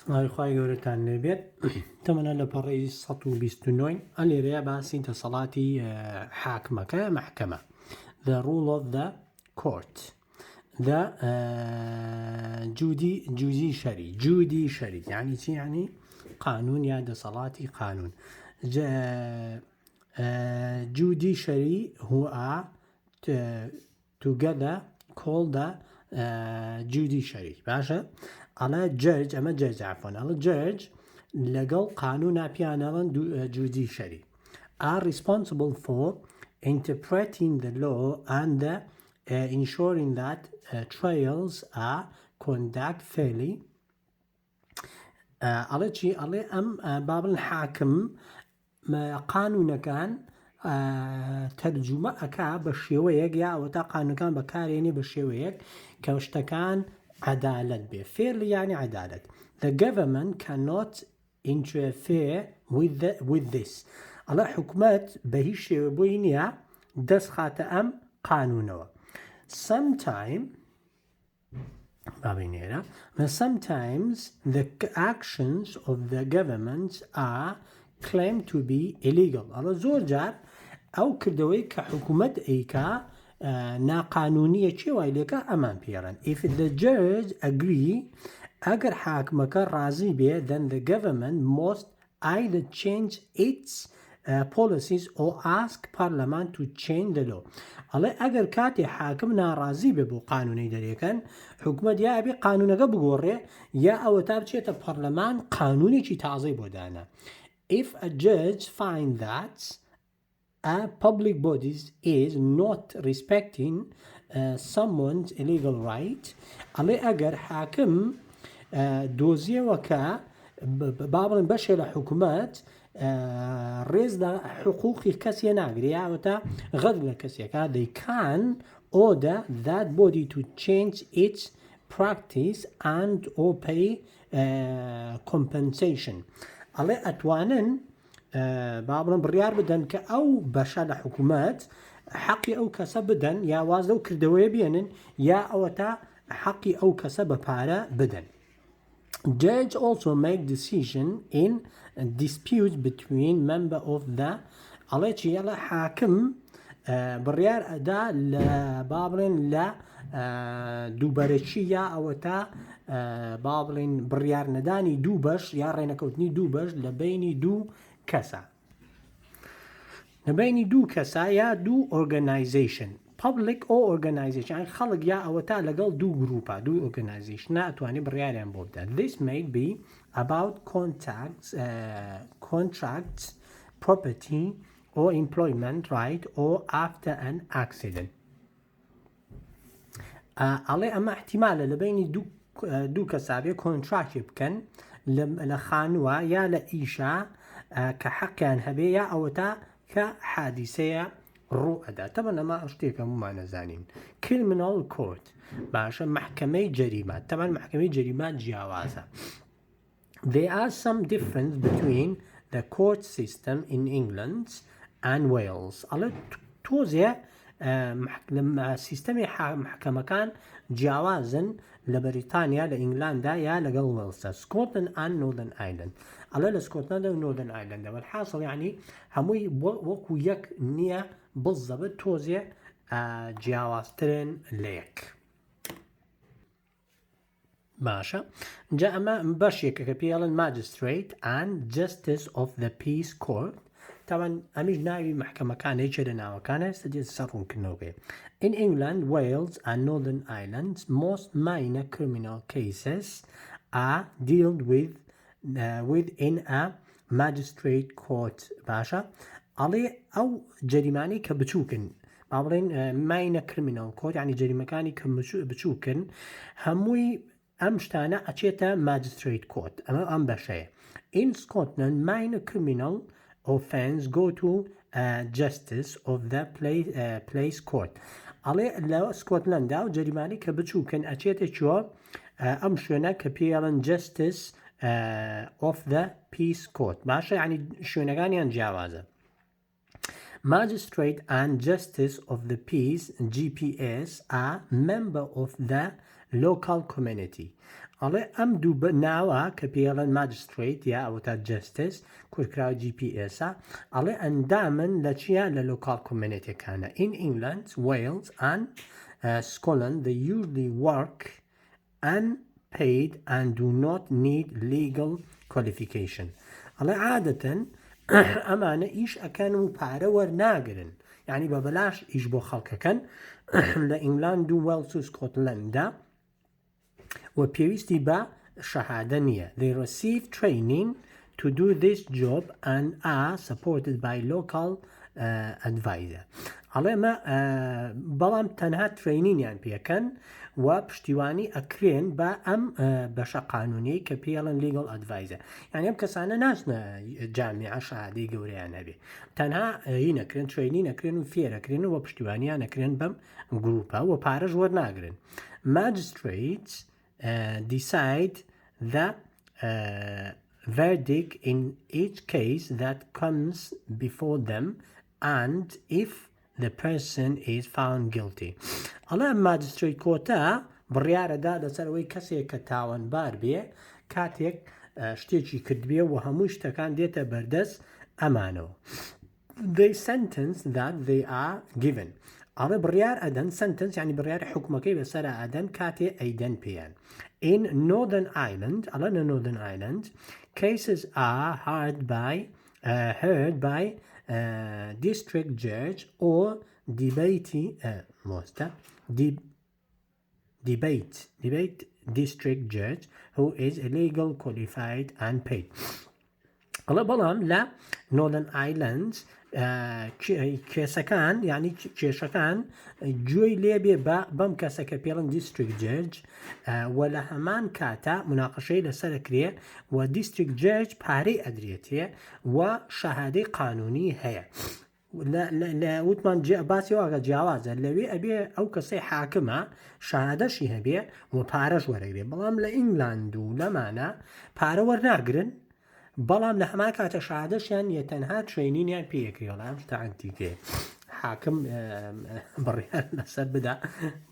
خی گەورەتان لێبێت تەمەنە لە پەڕی 1920 ئەلێرەیە باسی دەسەڵاتی حاکمەکە محکەمە the rule of the court the judiciary یعنی چی یعنی قانون یا دەسەڵاتی قانون judiciary who are together called the judiciary باشە ئەڵە جەرج ئەمە جەرج عفوان ئەڵە جەرج لەگەڵ قانونا پیانەڵەن judiciary are responsible for interpreting the law and ensuring that trials are conducted fairly ئەڵێ چی ئەڵێ ئەم بابن حاکم قانونەکان تەرجمە ئەکا بە شێوەیەک یا ئەوە تا قانونەکان بەکارێنێ بە شێوەیەک کە شتەکان عدالت بێ fairly یعنی عدالت the government cannot interfere with this ئەڵێ حکومەت بە هیچ شێوە بۆی نییە دەست خاتە ئەم قانونەوە sometimes the actions of the government are claimed to be illegal ئەڵێ زۆر جار ئەو کردەوەی کە حکومەت ئەیکا ناقانونیە چێ وای لێکە ئەمان پێڕن if the judge agree ئەگەر حاکمەکە ڕازی بێ then the government must either change its policies or ask parliament to change the law ئەڵێ ئەگەر کاتێ حاکم ناڕازی بێ بۆ قانونەی دەرێکەن حکومەت یا ئەبێ قانونەکە بگۆڕێ یا ئەوە تا بچێتە پەرلەمان قانونێکی تازەی بۆ دانا if a judge find that a public body is not respecting someone's illegal right ئەڵێ ئەگەر حاکم دۆزیەوەکە بابڵێن بەشێ لە حکومەت ڕێزدا حقوقی کەسیە ناگرێ یاوەتە غەد لە کەسێکە they can order that body to change its practice and or pay compensation ئەڵێ ئەتوانن بابڵم بڕیار بدەن کە ئەو بەشە لە حکومەت حەقی ئەو کەسە بدەن یا واز لەو کردەوەیە بێنن یا ئەوە تا حەقی ئەو کەسە بە پارە بدەن Judge also make decision in disputes between member of the ئەڵێ چی ئەڵێ حاکم بڕیار ئەدا لە بابڵێن لە دووبەرەچی یا ئەوە تا بابڵێن بڕیار نەدانی دوو بەش یا ڕێنەکەوتنی دوو بەش لە بینی دوو کەسە لەبینی دوو کەسە یا دوو organization public or organization خەڵک یا ئەوە تا لەگەڵ دوو گروپە دوو organization ئەتوانێت بڕیاریان بۆ بدات this may be about contracts property or employment right or after an accident ئەڵێ ئەمە احتیمالە لەبینی دوو کەسا بێ کۆنتراکتی بکەن لە خانووە یا لە ئیشە کە حەقیان هەبێ یا ئەوە تا کە حادیسەیە ڕوو ئەدا تەمەن ئەمە شتێکە ومانەزانین criminal court باشە محکەمەی جەریمات تەمەن محکەمەی جەریمات جیاوازە there are some difference between the court system in England and Wales ئەڵێ تۆزێ سیستەمی محکەمەکان جیاوازن لە بەریتانیا لە ئینگلاندا یا لەگەڵ وێڵسە سکۆتلند and Northern Ireland ئەڵێ لە سکۆتلند و Northern Ireland والحاصل یعنی هەمووی وەکو یەک نییە بزەبت تۆزێ جیاوازترن لە یەک باشە جا ئەمە بەشێکە کە پێڵن Magistrate and Justice of the Peace Court تاوان ئەمیش ناوی محکەمەکانەی چێ لە ناوەکانە ئێستا دێت سەرڕوونکردنەوەی In England, Wales and Northern Ireland, most minor criminal cases are dealt with within a magistrate court باشە ئەڵێ ئەو جەریمانی کە بچووکن با بڵێن minor criminal court یعنی جەریمەکانی کە بچووکن هەمووی ئەم شتانە ئەچێتە magistrate court ئەمە ئەم بەشەیە In Scotland, minor criminal offense go to justice of the place court ئەڵێ لە سکۆتلەندا و جەریمانی کە بچووکن ئەچێتە چوە ئەم شوێنە کە پێڵن justice of the peace court باشە یعنی شوێنەکانیان جیاوازە Magistrate and Justice of the Peace GPS are member of the local community ئەڵێ ئەم دوو بە ناوە کە پێڵەن ماجستریت یا ئەوتا جستس کورکراوە GPS ئەڵێ ئەندامن لە چیە لە لۆکال کۆمنێتەکانە in England, Wales and Scotland they usually work unpaid and do not need legal qualification ئەڵێ عادەتەن ئەمانە ئیش ئەکەن و پارە وەرناگرن یعنی بە بەلاش ئیش بۆ خەڵکەکەن لە ئینگلاند و وێلز و سکۆتلەندا و پێویستی بە شەهادە نییە. They receive training to do this job and are supported by local advisor. ئەڵێمە بەڵام تەنها ترینینیان پێکەن و پشتیوانی ئەکرێن بە ئەم بەشە قانونی کە پێڵن legal advisor. یعنی ئەم کەسانە ناچنە جامیعە شەهادەی گەورەیان هەبێ. تەنها هی نەکرێن ترینین ئەکرێن و فێرەکرێن و پشتیوانیان ئەکرێن بەم گروپە و پارەش وەرناگرن. Magistrates decide the verdict in each case that comes before them and if the person is found guilty. ئەڵێ ماجستریت کۆتە بڕیارەدا لەسەرەوەی کەسێک کە تاوانبار بێ کاتێک شتێکی کردبێ و هەموو شتەکان دێتە بەردەست ئەمانەوە. They sentence that they are given. ئەڵێ بڕیار ئەدەن sentence یعنی بڕیاری حکومەکەی بەسەر ئەدەن کاتێ ئەیدەن پێیان. In Northern Ireland, ئەڵێ لە Northern Ireland, cases are heard by district judge or debate district judge who is legal qualified and paid. ئەڵێ بەڵام لە Northern Ireland کێسەکان یعنی کێشەکان گوێی لێبێ بەم کەسەکە پێڵن دیستریکت جەرج و لە هەمان کاتە مناقەشەی لەسەرکرێ و دیستریکت جەرج پارەی ئەدرێتێ و شەهادەی قانونی هەیە. لە وتمان باسی واگە جیاوازە لەوێ ئەبێ ئەو کەسەی حاکمە شەهادەشی هەبێ و پارەش وەرەگرێ. بەڵام لە ئینگلاند و لەمانە پارە وەرناگرن بەڵام لە هەمان کاتە شەهادەشیان یە تەنها ترینینیان پێکرێڵام شتانتیکێ حاکم بڕیار لەسەر بدا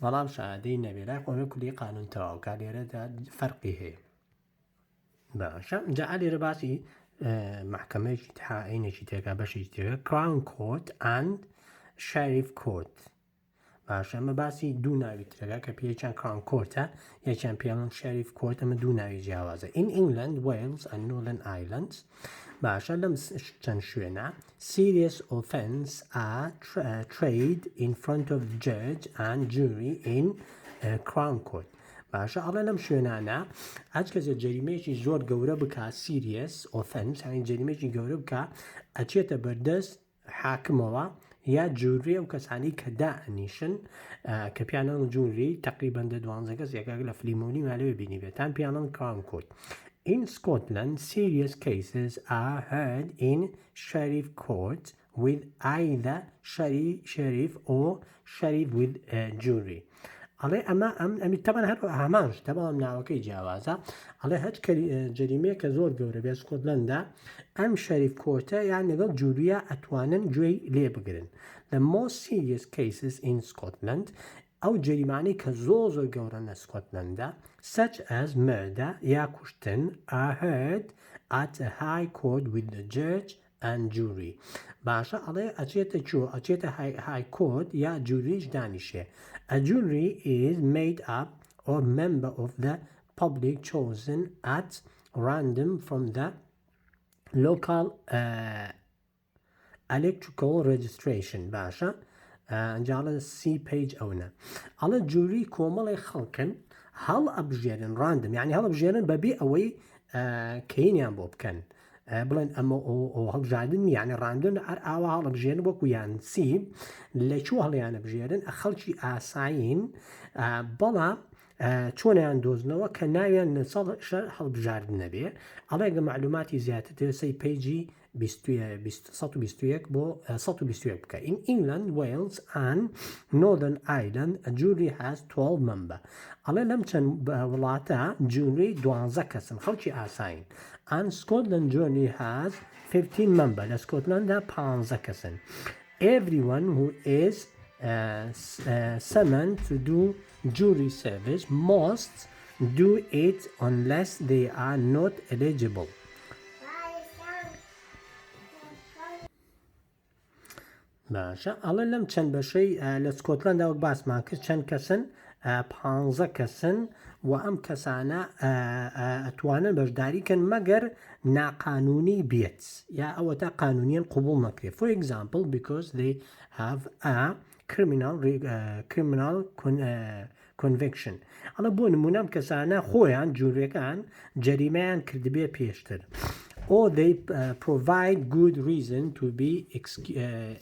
بەڵام شەهادەی نەبێ لای قۆمە کولی قانون تەواوکە لێرەدا فەرقی هەیە. باشە جا لێرە باسی محکەمەیەکی تاعینێکی تێکا بەشێکی تێکە Crown Court and Sheriff Court. باشە ئەمە باسی دوو ناوی ترەکە کە پێیەکیان Crown Courtە یەکیان پێڵن Sheriff Court ئەمە دوو ناوی جیاوازە. In England, Wales and Northern Ireland باشە لەم چەند شوێنە serious offence are tried in front of judge and jury in Crown Court. باشە ئەڵێ لەم شوێنانە ئەچ کەسێک جەریمەیەکی زۆر گەورە بکە serious offence هەین جەریمەیەکی گەورە بکە ئەچێتە بەردەست حاکمەوە یا جووری و کەسانی کە دائنیشن کە پیانان جووری تقریبا 12 کەس یەکێک لە فلیمۆنی مالەوە بینی بێتان پیانان Crown Court. In Scotland, serious cases are heard in Sheriff Court with either sheriff or sheriff with jury. ئەڵێ ئەمی تەمان هەر هەمانش تەبەڵام ناوەکەی جیاوازە ئەڵێ هەچ جەریمەیە کە زۆر گەورە بێ سکۆتلەندا ئەم شەریف کۆرتە یان لەگەڵ جووریە ئەتوانن گوێی لێ بگرن. The most serious cases in Scotland ئەو جەریمانەی کە زۆر گەورە لە سکۆتلەندا such as murder یا کوشتن are heard at a high court with the judge and jury. باشە ئەڵێ ئەچێتە high court یا جووریش دانیشێ. A jury is made up of member of the public chosen at random from the local electoral registration. باشە ئەنجاڵە سی پێیج ئەوە ئەڵە جووری کۆمەڵی خەڵکن هەڵ ئەبژێرن ڕاندم یعنی هەڵ ئەبژێرن بەبێ ئەوەی کەینیان بۆ بکەن بڵێن ئەمە هەڵبژاردن یعنی ڕاندن هەر ئاوا هەڵبژێن وەکو یان سیب لە چوو هەڵیانە بژێرن خەڵکی ئاساین بەڵام چۆنیان دۆزنەوە کە ناویان لە شەر هەڵبژاردن نەبێ. ئەڵێگە معلوماتی زیاتر سی پێیجی 121 بۆ 121 بکە. In England, Wales and Northern Ireland, a jury has 12 member. ئەڵێ لەم چەند وڵاتە جووری 12 کەسن خەڵکی ئاساین. And Scotland jury has 15 member. لە سکۆتلەندا 15 کەسن. Everyone who is summoned to do jury service must do it unless they are not eligible. باشە ئەڵێ لەم چەند بەشەی لە سکۆتلەندا وەک باسمان کرد چەند کەسن 15 کەسن و ئەم کەسانە ئەتوانن بەشداریکەن مەگەر ناقانونی بێت یا ئەوە تا قانونیان قوبوڵ نەکرێت. For example, because they have a criminal conviction. ئەڵە بۆ نمونەم کەسانە خۆیان جوورەکان جەریمەیان کردبێ پێشتر. Or they provide good reason to be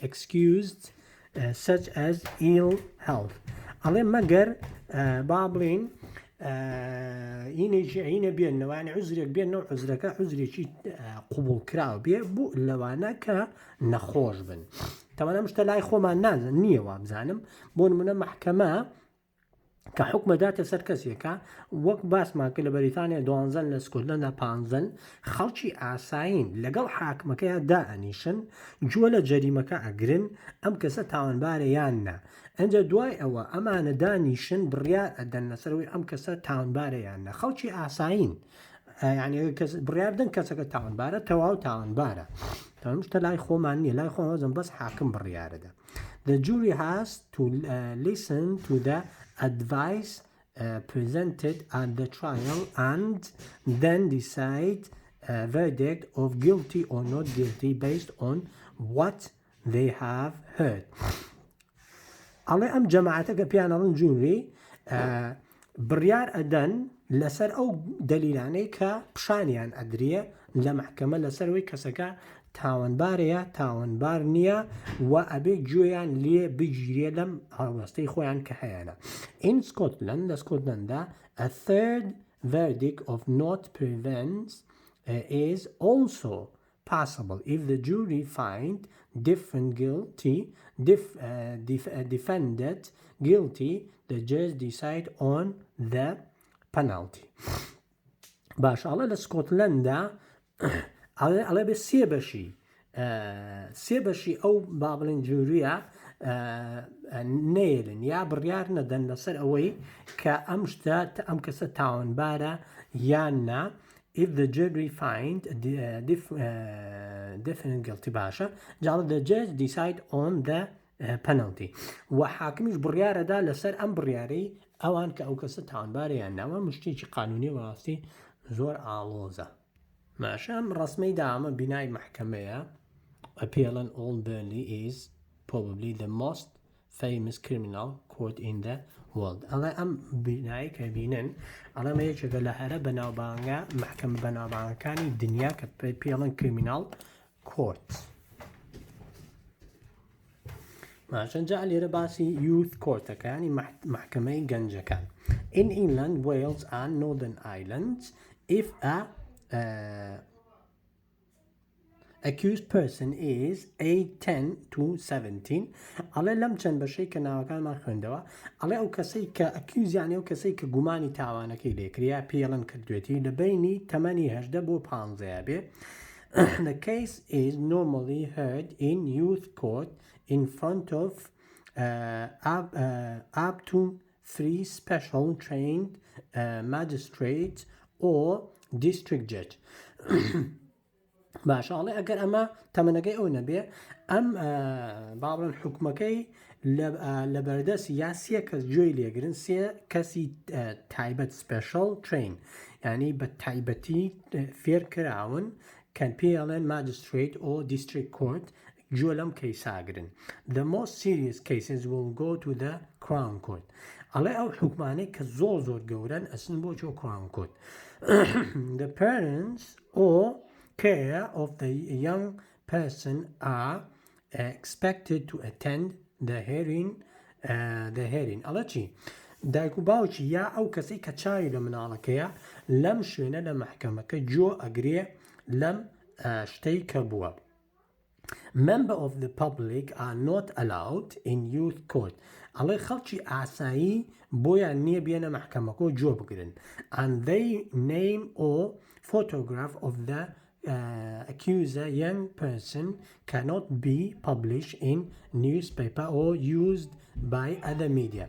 excused such as ill health. ئەڵێ مەگەر با بڵین هینە بێنەوە یعنی عوزرێک بێنەوە عوزرەکە عوزرێکی قوبوڵ کراوە بێ بۆ لەوانە کە نەخۆش بن. تەوانە شتە لای خۆمان نازن نییە وابزانم بۆ نمونە محکەمە کە حکومەداتە سەر کەسێکە وەک باسمان کرد لە بەریتانیا 12 لە سکۆتلەندا 15 خەڵکی ئاساین لەگەڵ حاکمەکەیان دائەنیشن جووە لە جەریمەکە ئەگرن ئەم کەسە تاوانبارە یان نا. ئەنجا دوای ئەوە ئەمانە دانیشن بڕیار ئەدەن لەسەرەوەی ئەم کەسە تاوانبارە یان نا. خەڵکی ئاساین یعنی بڕیار بدەن کەسەکە تاوانبارە تەواو تاوانبارە. تەواو شتە لای خۆمان نییە لای خۆمەزم بەس حاکم بڕیارەدە. The jury has to listen to the advice presented at the trial and then decide a verdict of guilty or not guilty based on what they have heard. ئەڵێ ئەم جەماعەتەکە پیانەڵن جووری بڕیار ئەدەن لەسەر ئەو دەلیلانەی کە پیشانیان ئەدرێ لە محکەمە لەسەرەوەی کەسەکە تاوانبارەیە تاوانبار نییە و ئەبێ گوێیان لێ بگیرێ لەم هەڵوەستەی خۆیان کە هەیەە. In Scotland لە سکۆتلەندا a third verdict of not prevents is also possible if the jury find defendant guilty the judge decide on the penalty. باش ئەڵێ لە سکۆتلەندا ئەڵێ بێ سێ بەشی ئەو با بڵێن جووریە نێرن یا بڕیار نەدەن لەسەر ئەوەی کە ئەم شتە ئەم کەسە تاوانبارە یان نا. If the jury find definite guilty باشە جاڵە the judge decide on the penalty و حاکمیش بڕیارەدا لەسەر ئەم بڕیارەی ئەوان کە ئەو کەسە تاوانبارە یان ناوە مشتێکی قانونی وەڕاستی زۆر ئاڵۆزە. ماشەم ڕسمەی دامە بینای محکەمەیە. Appeal Old Burnley is probably the most famous criminal court in the world. ئەڵێ ئەم بینایی کە بینن ئەڵەمە یەکێکە لە هەرە بەناوبانگە محکەمە بەناوبانگەکانی دنیا کە پێڵن criminal court. ماشەنجا لێرە باسی youth courtەکە ینی محکەمەی گەنجەکان. In England, Wales and Northern Ireland, if a accused person is age 10 to 17 ئەڵێ لەم چەند بەشەی کە ناوەکانمان خوێندەوە ئەڵێ ئەو کەسەی کە ئەکیوز یانی ئەو کەسەی کە گومانی تاوانەکەی لێکریا پێڵەن کردوێتی لە بینی تەمەنی 18 بۆ 15 بێ. The case is normally heard in youth court in front of up to 3 special trained magistrates or district judge. باشە ئەڵێ ئەگەر ئەمە تەمەنەکەی ئەو نەبێ ئەم باڵن حکومەکەی لە بەردەست یا سێ کەس گوێی لێگرن سێ کەسی تایبەت سپێشەڵ ترین ینی بە تایبەتی فێر کراون کەن پێڵێن ماجستریت ئۆ دیستریکت کۆرت گوێ لەم کەیساگرن. The most serious cases will go to the Crown Court. ئەڵێ ئەو حکومانەی کە زۆر گەورن ئەسن بۆ چۆ Crown Court. The parents or care of the young person are expected to attend the hearing. ئەڵە چی؟ دایک و باوکی یا ئەو کەسەی کە چاوی لە مناڵەکەیە لەم شوێنە لە محکەمەکە جۆ ئەگرێ لەم شتەی کە بووە. Member of the public are not allowed in youth court. ئەڵێ خەڵکی ئاسایی بۆیان نییە بێنە محکەمەکە و جۆ بگرن. And they name or photograph of the accuser young person cannot be published in newspaper or used by other media.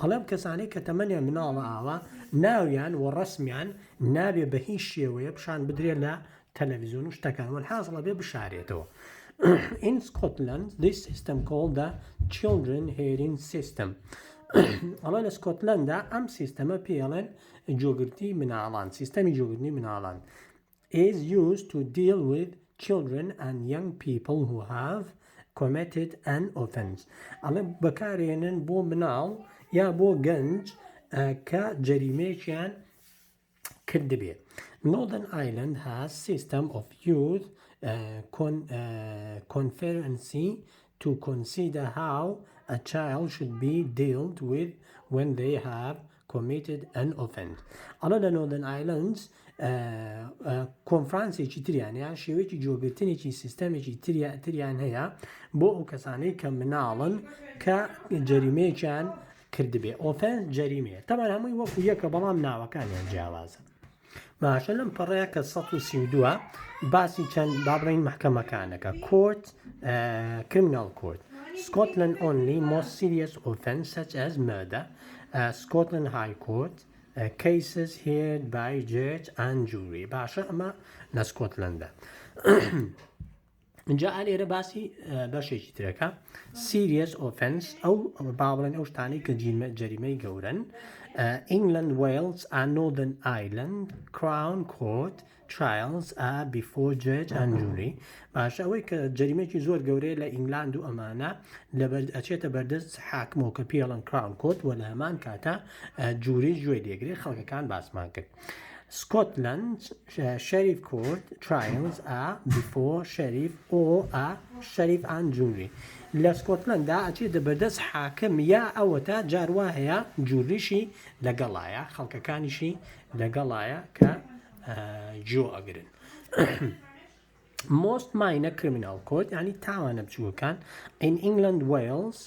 ئەڵێم کەسانەی کە تەمەنیان مناڵە ئاوا ناویان و ڕسمیان نابێ بە هیچ شێوەیە پیشان بدرێ لە تەلەڤیزیۆن و شتەکان والحاصڵە بێ بشارێتەوە. In Scotland, this system called the Children Hearing System. ئەڵێ لە سکۆتلەندا ئەم سیستەمە پێڵێن جۆگرتی مناڵان، سیستەمی جۆگرتنی مناڵان is used to deal with children and young people who have committed an offence. ئەڵێ بەکارێنن بۆ مناڵ یا بۆ گەنج کە جەریمەیەکیان کردبێ. Northern Ireland has system of youth conferency to consider how a child should be dealt with when they have committed an offence. ئەڵە لە Northern Ireland کۆنفرانسێکی تریان یان شێوەیەکی جۆگرتنێکی سیستەمێکی تریان هەیە بۆ ئەو کەسانەی کە مناڵن کە جەریمەیەکیان کردبێ. ئۆفەنس جەریمەیە تەمان هەمووی وەکو یەکە بەڵام ناوەکانیان جیاوازە. باشە لەم پەڕەیە کە 132 باسی چەند بابڕین محکەمەکانەکە. Court, Criminal Court. Scotland only most serious offence such as murder. Scotland High Court. Cases heard by judge and jury. باشە ئەمە لە سکۆتلەندا. اینجا ئالێرە باسی بەشێکی ترەکە serious offence ئەو باڵێن ئەو شتانەی کە جەریمەی گەورن. England, Wales and Northern Ireland Crown Court trials are before judge and jury. باشە ئەوەی کە جەریمەیەکی زۆر گەورەیە لە ئینگلاند و ئەمانە ئەچێتە بەردەست حاکمەوە کە پێڵن Crown Court و لە هەمان کاتە جووری گوێ دێگرێت خەڵکەکان باسمان کرد. Scotland Sheriff Court trials are before Sheriff or a Sheriff and jury. لە سکۆتلەندا ئەچێتە بەردەست حاکم یا ئەوەتە جاروا هەیە جووریشی لەگەڵایە خەڵکەکانیشی لەگەڵایە کە جۆ ئەگرن. Most minor criminal court ینی تاوانە بچووەکان in England, Wales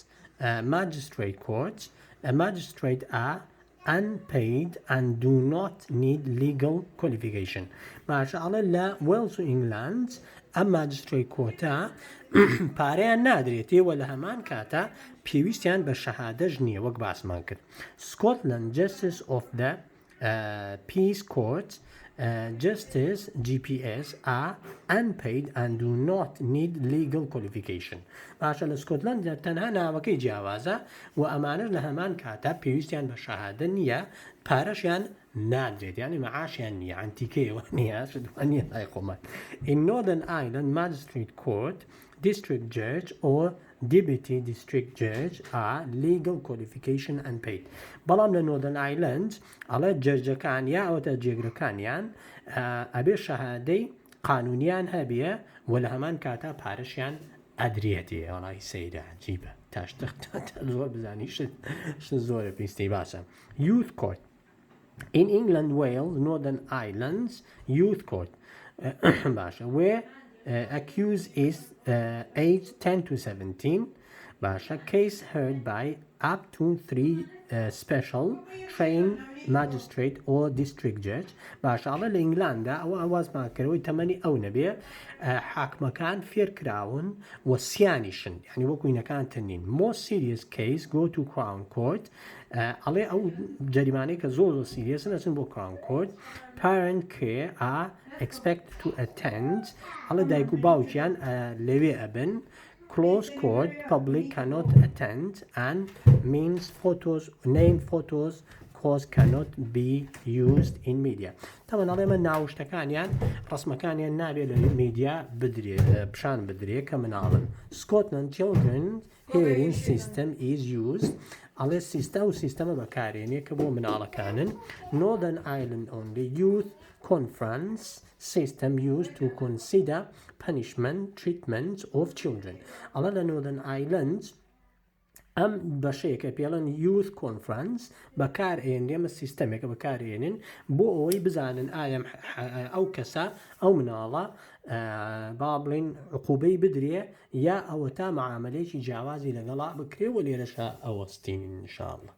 magistrate courts magistrate are unpaid and do not need legal qualification. باشە ئەڵێ لە وێلز و ئینگلاند ئەم ماجستریت کۆتە پارەیان نادرێتەوە لە هەمان کاتە پێویستیان بە شەهادەش نییە وەک باسمان کرد. Scotland Justice of the Peace Court Justice GPS are unpaid and do not need legal qualification. باشە لە سکۆتلەندا تەنها ناوەکەی جیاوازە و ئەمانش لە هەمان کاتە پێویستیان بە شەهادە نییە پارەشیان نادرێت یعنی مەعاشیان نییە ئەنتیکەیەوە نییە نیە لای خۆمان. In Northern Ireland Magistrate Court District Judge or Deputy District Judge are legal qualification and paid. بەڵام لە Northern Ireland ئەڵێ جەرجەکان یا ئەوەتە جێگرەکانیان ئەبێ شەهادەی قانونیان هەبێ و لە هەمان کاتە پارەشیان ئەدرێتێ. وەڵی سەیرە عجیبە تاشتەخت زۆر بزانی شت زۆرە پێویستی باشە. Youth Court in England, Wales, Northern Ireland Youth Court باشە where accused is aged 10 to 17 باشە case heard by up to 3 special trained magistrate or district judge. باشە ئەڵێ لە ئینگلاندا ئەوە ئەوازمانکردەوەی تەمەنی ئەو نەبێ حاکمەکان فێرکراون و سیانیشن یعنی وەکوینەکان تنین. Most serious case go to Crown Court. ئەڵێ ئەو جەریمانەی کە زۆر سیریەسن ئەچن بۆ Crown Court. Parent care are expected to attend. ئەڵێ دایک و باوکیان لەوێ ئەبن. Close court public cannot attend and means photos name photos cause cannot be used in media. طبعا ئەڵێمە ناوشتەکانیان ڕسمەکانیان نابێت لە میدیا بدرێت پیشان بدرێت کە مناڵن. Scotland Children Hearing System is used. ئەڵێ سیستە و سیستەمە بەکارێنێ کە بۆ مناڵەکانن. Northern Ireland only youth conference system used to consider punishment treatment of children. ئەڵێ لە Northern Ireland ئەم بەشەیەکە پێڵەن youth conference بەکارهێنێمە سیستەمێکە بەکارهێنن بۆ ئەوەی بزانن ئایا ئەو کەسە ئەو مناڵە با بڵین عقوبەی بدرێ یا ئەوە تا مەعاملەیەکی جیاوازی لەگەڵا بکرێ و لێرەشە ئەوەستین ئینشاءالله.